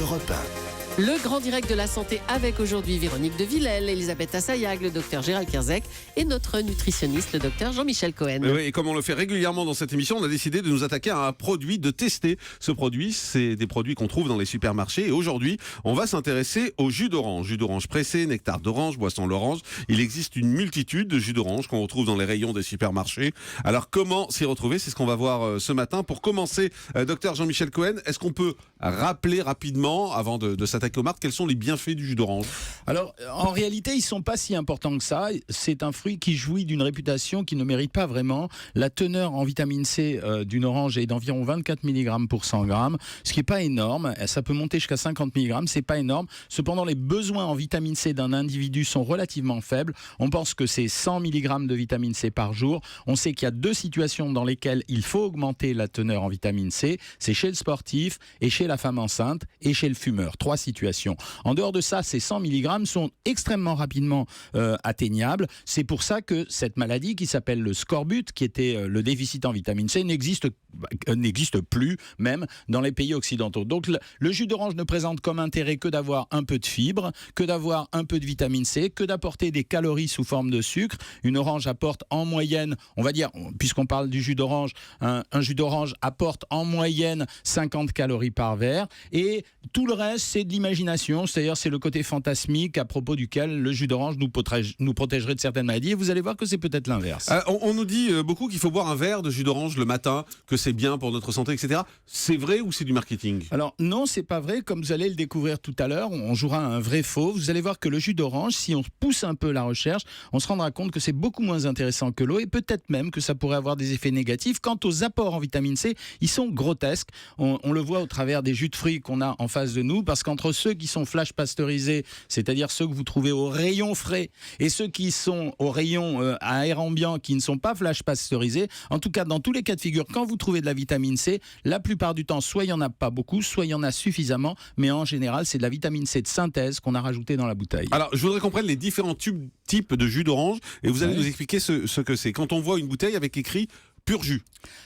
Europe 1. Le grand direct de la santé avec aujourd'hui Véronique de Villèle, Elisabeth Assayag, le docteur Gérald Kierzek et notre nutritionniste, le docteur Jean-Michel Cohen. Oui, et comme on le fait régulièrement dans cette émission, on a décidé de nous attaquer à un produit, de tester ce produit. C'est des produits qu'on trouve dans les supermarchés. Et aujourd'hui, on va s'intéresser au jus d'orange. Jus d'orange pressé, nectar d'orange, boisson l'orange. Il existe une multitude de jus d'orange qu'on retrouve dans les rayons des supermarchés. Alors comment s'y retrouver? C'est ce qu'on va voir ce matin. Pour commencer, docteur Jean-Michel Cohen, est-ce qu'on peut rappeler rapidement, avant de s'attaquer aux marques, quels sont les bienfaits du jus d'orange? Alors, en réalité, ils ne sont pas si importants que ça. C'est un fruit qui jouit d'une réputation qui ne mérite pas vraiment. La teneur en vitamine C d'une orange est d'environ 24 mg pour 100 g, ce qui n'est pas énorme. Ça peut monter jusqu'à 50 mg, c'est pas énorme. Cependant, les besoins en vitamine C d'un individu sont relativement faibles. On pense que c'est 100 mg de vitamine C par jour. On sait qu'il y a deux situations dans lesquelles il faut augmenter la teneur en vitamine C. C'est chez le sportif et chez la femme enceinte et chez le fumeur. Trois situations. En dehors de ça, ces 100 mg sont extrêmement rapidement atteignables. C'est pour ça que cette maladie qui s'appelle le scorbut, qui était le déficit en vitamine C, n'existe plus même dans les pays occidentaux. Donc le jus d'orange ne présente comme intérêt que d'avoir un peu de fibres, que d'avoir un peu de vitamine C, que d'apporter des calories sous forme de sucre. Une orange apporte en moyenne, on va dire, puisqu'on parle du jus d'orange, un jus d'orange apporte en moyenne 50 calories par verre, et tout le reste c'est de l'imagination, c'est-à-dire c'est le côté fantasmique à propos duquel le jus d'orange nous protégerait de certaines maladies, et vous allez voir que c'est peut-être l'inverse. On nous dit beaucoup qu'il faut boire un verre de jus d'orange le matin, que c'est bien pour notre santé, etc. C'est vrai ou c'est du marketing? Alors non, c'est pas vrai, comme vous allez le découvrir tout à l'heure, on jouera un vrai faux. Vous allez voir que le jus d'orange, si on pousse un peu la recherche, on se rendra compte que c'est beaucoup moins intéressant que l'eau, et peut-être même que ça pourrait avoir des effets négatifs. Quant aux apports en vitamine C, ils sont grotesques. On le voit au travers des jus de fruits qu'on a en face de nous, parce qu'entre ceux qui sont flash pasteurisés, c'est-à-dire ceux que vous trouvez au rayon frais, et ceux qui sont au rayon à air ambiant qui ne sont pas flash pasteurisés, en tout cas dans tous les cas de figure, quand vous trouvez de la vitamine C, la plupart du temps, soit il n'y en a pas beaucoup, soit il y en a suffisamment, mais en général, c'est de la vitamine C de synthèse qu'on a rajoutée dans la bouteille. Alors, je voudrais qu'on prenne les différents types de jus d'orange, et vous allez nous expliquer ce que c'est. Quand on voit une bouteille avec écrit pur jus.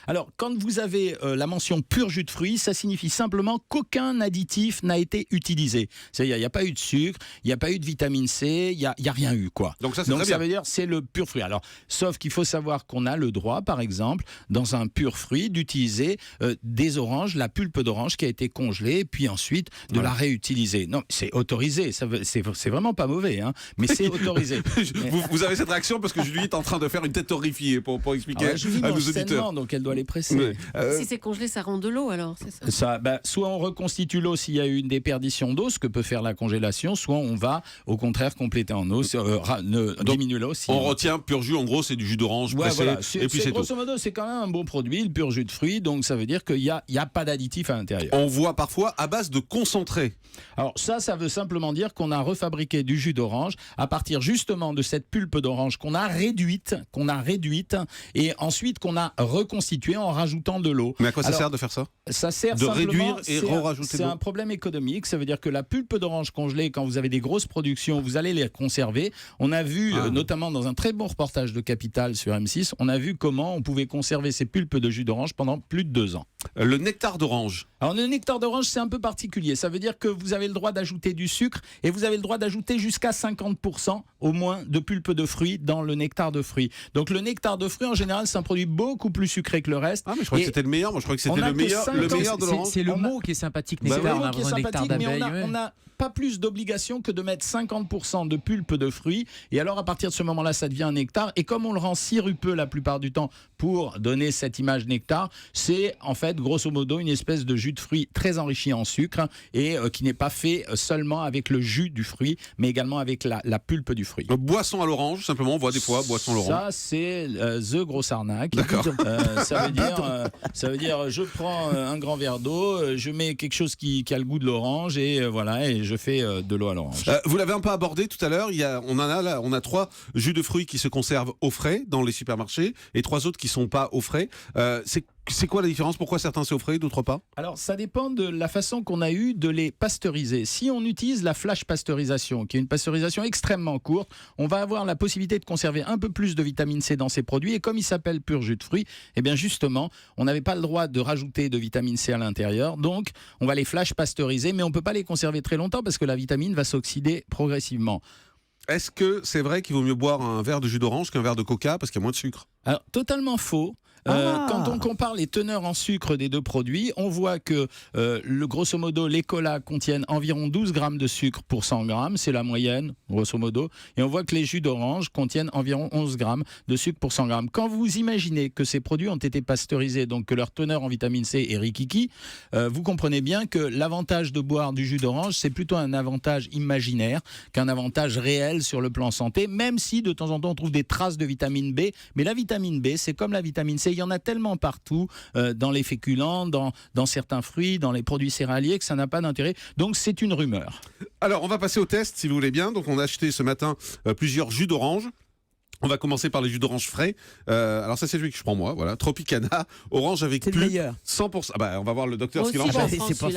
Alors, quand vous avez la mention pur jus de fruits, ça signifie simplement qu'aucun additif n'a été utilisé. C'est-à-dire, il n'y a pas eu de sucre, il n'y a pas eu de vitamine C, il n'y a rien eu, quoi. Donc ça, c'est très bien. Ça veut dire c'est le pur fruit. Alors, sauf qu'il faut savoir qu'on a le droit, par exemple, dans un pur fruit, d'utiliser des oranges, la pulpe d'orange qui a été congelée, puis ensuite de la réutiliser. Non, c'est autorisé. C'est vraiment pas mauvais, hein, mais c'est autorisé. Vous avez cette réaction parce que Julie est en train de faire une tête horrifiée pour expliquer à nos auditeurs. Donc elle doit les presser. Si c'est congelé, ça rend de l'eau alors, c'est ça? Soit on reconstitue l'eau s'il y a eu une déperdition d'eau, ce que peut faire la congélation, soit on va au contraire compléter en eau, diminuer l'eau. On retient pur jus, en gros c'est du jus d'orange pressé, voilà. et puis c'est tout. Grosso modo, c'est quand même un bon produit, le pur jus de fruits, donc ça veut dire qu'il n'y a pas d'additif à l'intérieur. On voit parfois à base de concentré. Alors ça veut simplement dire qu'on a refabriqué du jus d'orange à partir justement de cette pulpe d'orange qu'on a réduite, et ensuite qu'on a reconstituée en rajoutant de l'eau. Mais à quoi ça sert de faire ça? Ça sert de simplement, réduire et rajouter de l'eau. C'est un problème économique, ça veut dire que la pulpe d'orange congelée, quand vous avez des grosses productions, vous allez les conserver. On a vu, notamment dans un très bon reportage de Capital sur M6, on a vu comment on pouvait conserver ces pulpes de jus d'orange pendant plus de 2 ans. Le nectar d'orange. Alors le nectar d'orange, c'est un peu particulier. Ça veut dire que vous avez le droit d'ajouter du sucre, et vous avez le droit d'ajouter jusqu'à 50% au moins de pulpe de fruits dans le nectar de fruits. Donc le nectar de fruits, en général, c'est un produit beaucoup plus sucré que le reste. Ah, mais je crois que c'était le meilleur. Moi, je crois que c'était le meilleur de l'orange. C'est le mot qui est sympathique. C'est Nectar, le mot qui est sympathique, mais d'abeille. on n'a pas plus d'obligation que de mettre 50% de pulpe de fruits. Et alors, à partir de ce moment-là, ça devient un nectar. Et comme on le rend sirupeux la plupart du temps pour donner cette image nectar, c'est en fait, grosso modo, une espèce de jus de fruits très enrichi en sucre et qui n'est pas fait seulement avec le jus du fruit, mais également avec la pulpe du fruit. Boisson à l'orange, simplement, on voit des fois boisson à l'orange. Ça, c'est the grosse arnaque. D'accord. Ça veut dire, je prends un grand verre d'eau, je mets quelque chose qui a le goût de l'orange, et voilà, et je fais de l'eau à l'orange. Vous l'avez un peu abordé tout à l'heure. On a 3 jus de fruits qui se conservent au frais dans les supermarchés et 3 autres qui sont pas au frais. C'est quoi la différence? Pourquoi certains c'est au frais, d'autres pas? Alors, ça dépend de la façon qu'on a eu de les pasteuriser. Si on utilise la flash pasteurisation, qui est une pasteurisation extrêmement courte, on va avoir la possibilité de conserver un peu plus de vitamine C dans ces produits. Et comme il s'appelle pur jus de fruits, eh bien justement, on n'avait pas le droit de rajouter de vitamine C à l'intérieur. Donc, on va les flash pasteuriser, mais on ne peut pas les conserver très longtemps parce que la vitamine va s'oxyder progressivement. Est-ce que c'est vrai qu'il vaut mieux boire un verre de jus d'orange qu'un verre de coca parce qu'il y a moins de sucre? Alors, totalement faux. Quand on compare les teneurs en sucre des deux produits, on voit que grosso modo, les colas contiennent environ 12 grammes de sucre pour 100 grammes, c'est la moyenne, grosso modo, et on voit que les jus d'orange contiennent environ 11 grammes de sucre pour 100 grammes. Quand vous imaginez que ces produits ont été pasteurisés, donc que leur teneur en vitamine C est rikiki, vous comprenez bien que l'avantage de boire du jus d'orange, c'est plutôt un avantage imaginaire qu'un avantage réel sur le plan santé, même si de temps en temps on trouve des traces de vitamine B, mais la vitamine B, c'est comme la vitamine C, il y en a tellement partout, dans les féculents, dans certains fruits, dans les produits céréaliers, que ça n'a pas d'intérêt. Donc c'est une rumeur. Alors on va passer au test si vous voulez bien. Donc on a acheté ce matin plusieurs jus d'orange. On va commencer par les jus d'orange frais. Alors ça c'est celui que je prends moi, voilà. Tropicana, orange avec C'est le pulpe, meilleur. 100%. On va voir le docteur ce qu'il en Moi aussi, pense. j'en C'est prends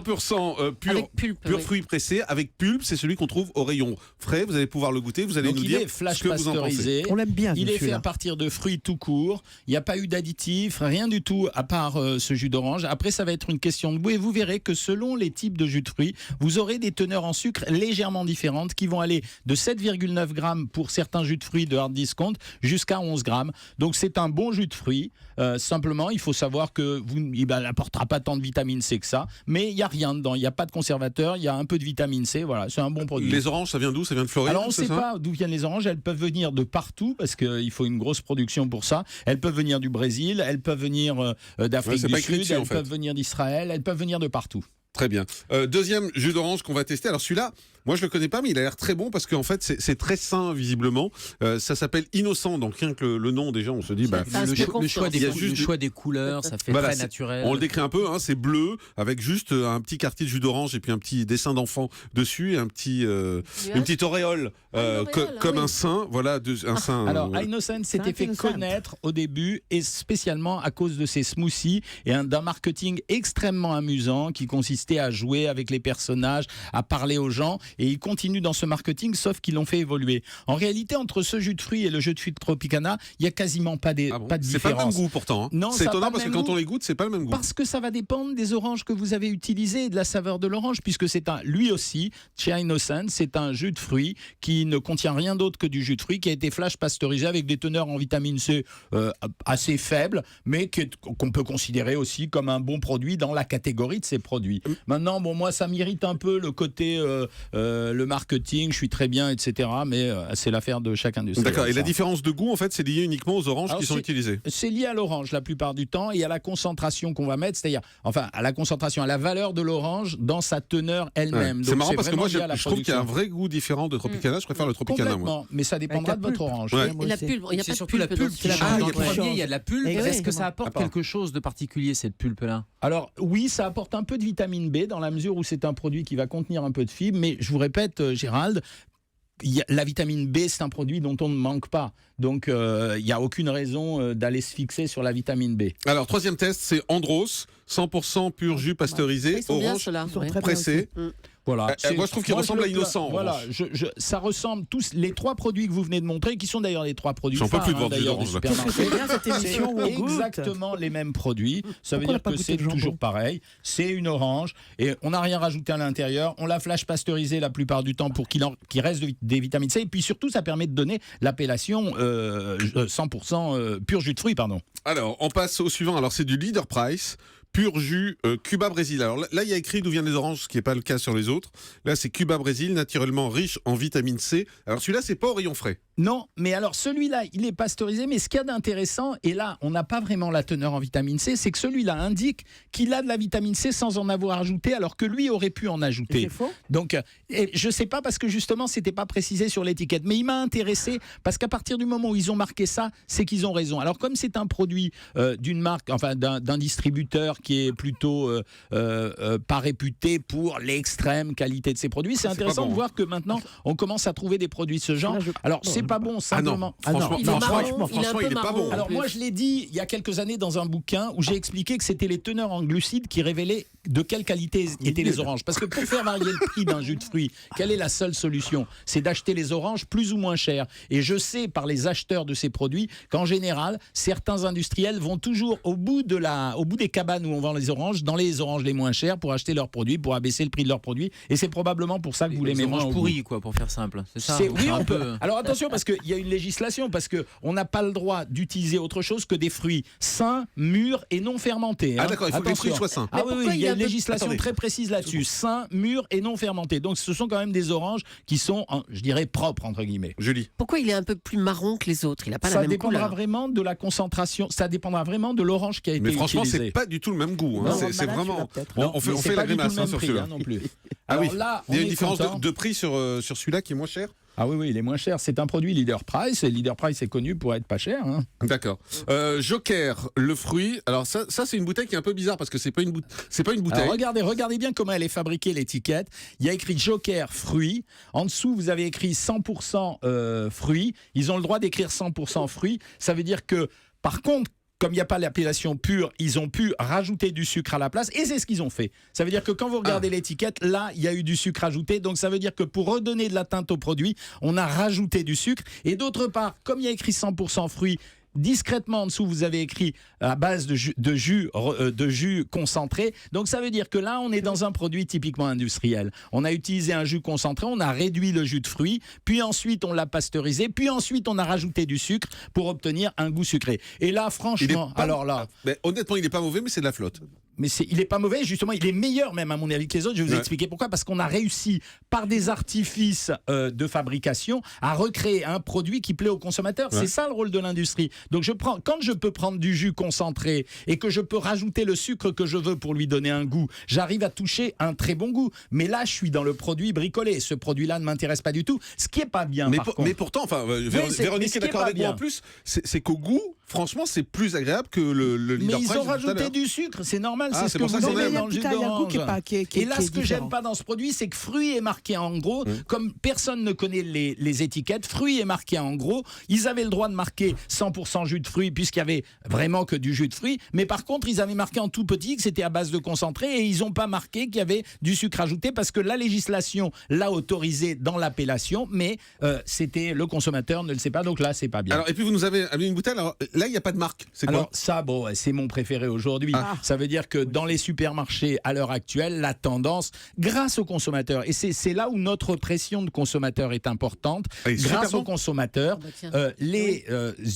pour ça. celui-là, ouais. 100% Avec pulpe, pur oui. fruits pressés avec pulpe, c'est celui qu'on trouve au rayon frais. Vous allez pouvoir le goûter, vous allez Donc nous il dire est flash ce que vous en pensez. pasteurisé. On l'aime bien. Il est fait celui-là. à partir de fruits tout court. Il n'y a pas eu d'additifs, rien du tout à part ce jus d'orange. Après, ça va être une question de goût et vous verrez que selon les types de jus de fruits, vous aurez des teneurs en sucre légèrement différentes qui vont aller de 7,9 grammes pour certains jus de fruits de hard discount jusqu'à 11 grammes. Donc c'est un bon jus de fruits. Simplement, il faut savoir que il n'apportera pas tant de vitamine C que ça, mais il n'y a rien dedans. Il n'y a pas de conservateur, il y a un peu de vitamine C. Voilà, c'est un bon produit. Les oranges, ça vient d'où? Ça vient de Floride? Alors on ne c'est sait ça pas d'où viennent les oranges, elles peuvent venir de partout parce qu'il faut une grosse production pour ça. Elles peuvent venir du Brésil, elles peuvent venir d'Afrique c'est pas du écrit Sud, dessus, elles en fait. peuvent venir d'Israël, elles peuvent venir de partout. Très bien. Deuxième jus d'orange qu'on va tester. Alors celui-là, moi je le connais pas, mais il a l'air très bon parce qu'en fait c'est très sain visiblement. Ça s'appelle Innocent, donc rien que le nom déjà, on se dit Ça inspire confiance. il y a juste le choix des couleurs, ça fait Voilà, très c'est- naturel. on le décrit un peu, hein, c'est bleu avec juste un petit quartier de jus d'orange et puis un petit dessin d'enfant dessus et une petite auréole comme oui. un sein, voilà, un sein. Alors, voilà. Innocent s'était fait Innocent. connaître au début et spécialement à cause de ses smoothies et d'un marketing extrêmement amusant qui consistait à jouer avec les personnages, à parler aux gens et ils continuent dans ce marketing sauf qu'ils l'ont fait évoluer. En réalité, entre ce jus de fruits et le jus de fruits de Tropicana, il n'y a quasiment pas de Ah bon, pas de c'est pas le même différence. goût pourtant. Hein. Non, C'est ça a étonnant pas parce le que même quand on goût. les goûte, c'est pas le même goût. Parce que ça va dépendre des oranges que vous avez utilisées et de la saveur de l'orange, puisque lui aussi, chez Innocent, c'est un jus de fruits qui ne contient rien d'autre que du jus de fruits, qui a été flash pasteurisé avec des teneurs en vitamine C assez faibles, mais qu'on peut considérer aussi comme un bon produit dans la catégorie de ces produits. Maintenant, bon, moi, ça m'irrite un peu le côté le marketing, je suis très bien, etc. Mais c'est l'affaire de chaque industrie. D'accord. Et la Ça. différence de goût, en fait, c'est lié uniquement aux oranges Alors, qui sont c'est- utilisées. C'est lié à l'orange la plupart du temps et à la concentration qu'on va mettre, c'est-à-dire, enfin, à la concentration, à la valeur de l'orange dans sa teneur elle-même. Ouais. C'est Donc, marrant parce que moi, vraiment lié à la je trouve qu'il y a un production. vrai goût différent de Tropicana. Je préfère le Tropicana, moi. Complètement, mais ça dépendra Avec de la votre pulpe. orange. Ouais. Et la pulpe, il n'y a C'est pas de surtout la pulpe pulpe dans qui celui-là. change. Dans le qui change. premier, il y a de la pulpe. Eh Est-ce oui. que ça apporte quelque chose de particulier, cette pulpe-là? Alors oui, ça apporte un peu de vitamine B dans la mesure où c'est un produit qui va contenir un peu de fibres, mais je vous répète, Gérald, la vitamine B, c'est un produit dont on ne manque pas. Donc, il n'y a aucune raison d'aller se fixer sur la vitamine B. Alors, troisième test, c'est Andros, 100% pur jus pasteurisé, Ils sont bien orange ceux-là. Ils sont ouais. très bien pressé. Voilà. Moi, je trouve qu'il ressemble le à Innocent, en Voilà, revanche. ça ressemble tous les trois produits que vous venez de montrer, qui sont d'ailleurs les trois produits J'en peux phares, plus de voir du d'ailleurs, orange, des là. supermarchés. C'est bien cette émission où on C'est goûte. exactement les mêmes produits. Ça veut Pourquoi on dire n'a pas que goûté c'est le jambon toujours pareil. C'est une orange et on n'a rien rajouté à l'intérieur. On la flash pasteurisée la plupart du temps pour qu'il reste des vitamines C. Et puis surtout, ça permet de donner l'appellation 100% pur jus de fruits, pardon. Alors, on passe au suivant. Alors, c'est du Leader Price, pur jus Cuba Brésil. Alors là, il y a écrit d'où viennent les oranges, ce qui n'est pas le cas sur les autres. Là, c'est Cuba Brésil, naturellement riche en vitamine C. Alors, celui-là, c'est pas au rayon frais. Non, mais alors celui-là, il est pasteurisé, mais ce qu'il y a d'intéressant, et là, on n'a pas vraiment la teneur en vitamine C, c'est que celui-là indique qu'il a de la vitamine C sans en avoir ajouté, alors que lui aurait pu en Et ajouter. c'est faux. Donc, je ne sais pas parce que justement, c'était pas précisé sur l'étiquette, mais il m'a intéressé parce qu'à partir du moment où ils ont marqué ça, c'est qu'ils ont raison. Alors, comme c'est un produit d'une marque, enfin d'un distributeur qui est plutôt pas réputé pour l'extrême qualité de ses produits. C'est intéressant de voir que maintenant, on commence à trouver des produits de ce genre. Alors, c'est pas bon, simplement. Franchement, Il est marron, il est pas bon. Alors moi je l'ai dit il y a quelques années dans un bouquin où j'ai expliqué que c'était les teneurs en glucides qui révélaient de quelle qualité étaient les oranges. Parce que pour faire varier le prix d'un jus de fruits, quelle est la seule solution? C'est d'acheter les oranges plus ou moins chères. Et je sais par les acheteurs de ces produits qu'en général, certains industriels vont toujours au bout des cabanes où on vend les oranges, dans les oranges les moins chères pour acheter leurs produits, pour abaisser le prix de leurs produits. Et c'est probablement pour ça que vous les mettez moins pourris, quoi, pour faire simple. C'est ça. Oui, on peut. Alors attention, parce qu'il y a une législation, parce qu'on n'a pas le droit d'utiliser autre chose que des fruits sains, mûrs et non fermentés. Ah d'accord, il faut que les fruits soient sains. Ah oui, il y a une législation très précise là-dessus. Sains, mûrs et non fermentés. Donc ce sont quand même des oranges qui sont, je dirais, propres, entre guillemets. Julie. Pourquoi il est un peu plus marron que les autres? Il n'a pas la même couleur. Ça dépendra vraiment de la concentration, ça dépendra vraiment de l'orange qui a été utilisée. Mais franchement, c'est pas du tout le même goût. Hein. C'est vraiment... On fait la grimace sur celui-là. Non plus. Ah oui, là, il y a une différence de prix sur celui-là qui est moins cher. Ah oui, il est moins cher. C'est un produit Leader Price. Et Leader Price est connu pour être pas cher. Hein. D'accord. Joker, le fruit. Alors ça c'est une bouteille qui est un peu bizarre parce que c'est pas une bouteille. Alors regardez bien comment elle est fabriquée, l'étiquette. Il y a écrit Joker fruit. En dessous, vous avez écrit 100% fruits. Ils ont le droit d'écrire 100% fruits. Ça veut dire que, par contre, comme il n'y a pas l'appellation pure, ils ont pu rajouter du sucre à la place et c'est ce qu'ils ont fait. Ça veut dire que quand vous regardez l'étiquette, là, il y a eu du sucre ajouté. Donc ça veut dire que pour redonner de la teinte au produit, on a rajouté du sucre. Et d'autre part, comme il y a écrit 100% fruits, discrètement en dessous, vous avez écrit à base de jus concentré. Donc ça veut dire que là, on est dans un produit typiquement industriel. On a utilisé un jus concentré, on a réduit le jus de fruits, puis ensuite on l'a pasteurisé, puis ensuite on a rajouté du sucre pour obtenir un goût sucré. Et là, franchement, mais honnêtement, il n'est pas mauvais, mais c'est de la flotte. Mais il n'est pas mauvais, justement, il est meilleur même à mon avis que les autres. Je vais vous expliquer pourquoi. Parce qu'on a réussi, par des artifices de fabrication, à recréer un produit qui plaît aux consommateurs. C'est ça le rôle de l'industrie. Donc quand je peux prendre du jus concentré et que je peux rajouter le sucre que je veux pour lui donner un goût, j'arrive à toucher un très bon goût. Mais là, je suis dans le produit bricolé. Ce produit-là ne m'intéresse pas du tout. Ce qui n'est pas bien, mais pourtant, Véronique est d'accord avec moi en plus, c'est qu'au goût, franchement, c'est plus agréable que le Leader Price. Mais ils ont rajouté du sucre, c'est normal. C'est ce que vous aimez dans le jus d'orange. Et là, ce que j'aime pas dans ce produit, c'est que fruit est marqué en gros. Comme personne ne connaît les étiquettes, fruit est marqué en gros. Ils avaient le droit de marquer 100% jus de fruits puisqu'il y avait vraiment que du jus de fruits. Mais par contre, ils avaient marqué en tout petit que c'était à base de concentré et ils n'ont pas marqué qu'il y avait du sucre ajouté parce que la législation l'a autorisé dans l'appellation, mais c'était le consommateur ne le sait pas. Donc là, c'est pas bien. Alors, et puis vous nous avez amené une bouteille. Alors là, il n'y a pas de marque. C'est quoi? Alors ça, c'est mon préféré aujourd'hui. Ça veut dire que dans les supermarchés à l'heure actuelle, la tendance, grâce aux consommateurs, et c'est là où notre pression de consommateurs est importante, grâce aux consommateurs, les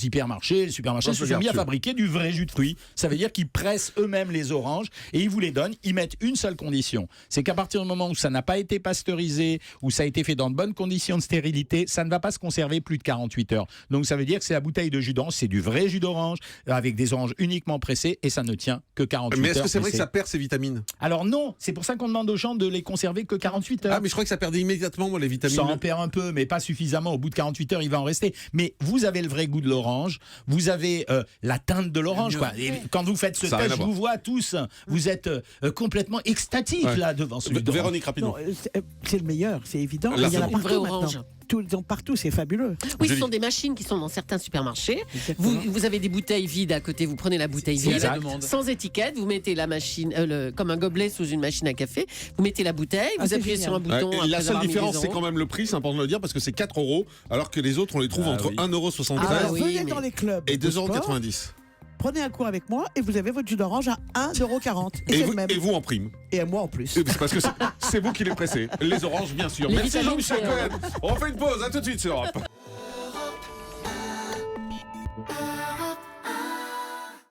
hypermarchés, les supermarchés se sont mis à fabriquer du vrai jus de fruits. Ça veut dire qu'ils pressent eux-mêmes les oranges et ils vous les donnent. Ils mettent une seule condition, c'est qu'à partir du moment où ça n'a pas été pasteurisé, où ça a été fait dans de bonnes conditions de stérilité, ça ne va pas se conserver plus de 48 heures. Donc ça veut dire que c'est la bouteille de jus d'orange, c'est du vrai jus d'orange avec des oranges uniquement pressées et ça ne tient que 48 heures. Mais est-ce que c'est vrai que ça perd ses vitamines? Alors non, c'est pour ça qu'on demande aux gens de les conserver que 48 heures. Ah mais je crois que ça perdait immédiatement moi les vitamines. Ça en perd un peu mais pas suffisamment. Au bout de 48 heures il va en rester. Mais vous avez le vrai goût de l'orange, vous avez la teinte de l'orange quoi. Et quand vous faites ce test, je vous vois tous, vous êtes complètement extatiques là devant ce jus d'orange. Véronique rapidement. C'est le meilleur, c'est évident. Là, il y en a une vraie partout orange. maintenant. Partout, c'est fabuleux. Oui, ce sont des machines qui sont dans certains supermarchés. Vous avez des bouteilles vides à côté, vous prenez la bouteille vide, sans étiquette, vous mettez la machine, comme un gobelet sous une machine à café, vous mettez la bouteille, vous appuyez sur un bouton. La seule différence, c'est quand même le prix, c'est important de le dire, parce que c'est 4 € alors que les autres, on les trouve entre 1,73 € Venez dans les clubs et 2,90 €. Prenez un cours avec moi et vous avez votre jus d'orange à 1,40 €. Et vous en prime. Et moi en plus. C'est parce que c'est vous qui les pressez. Les oranges, bien sûr. Merci Jean-Michel Cohen. On fait une pause, à tout de suite sur Europe.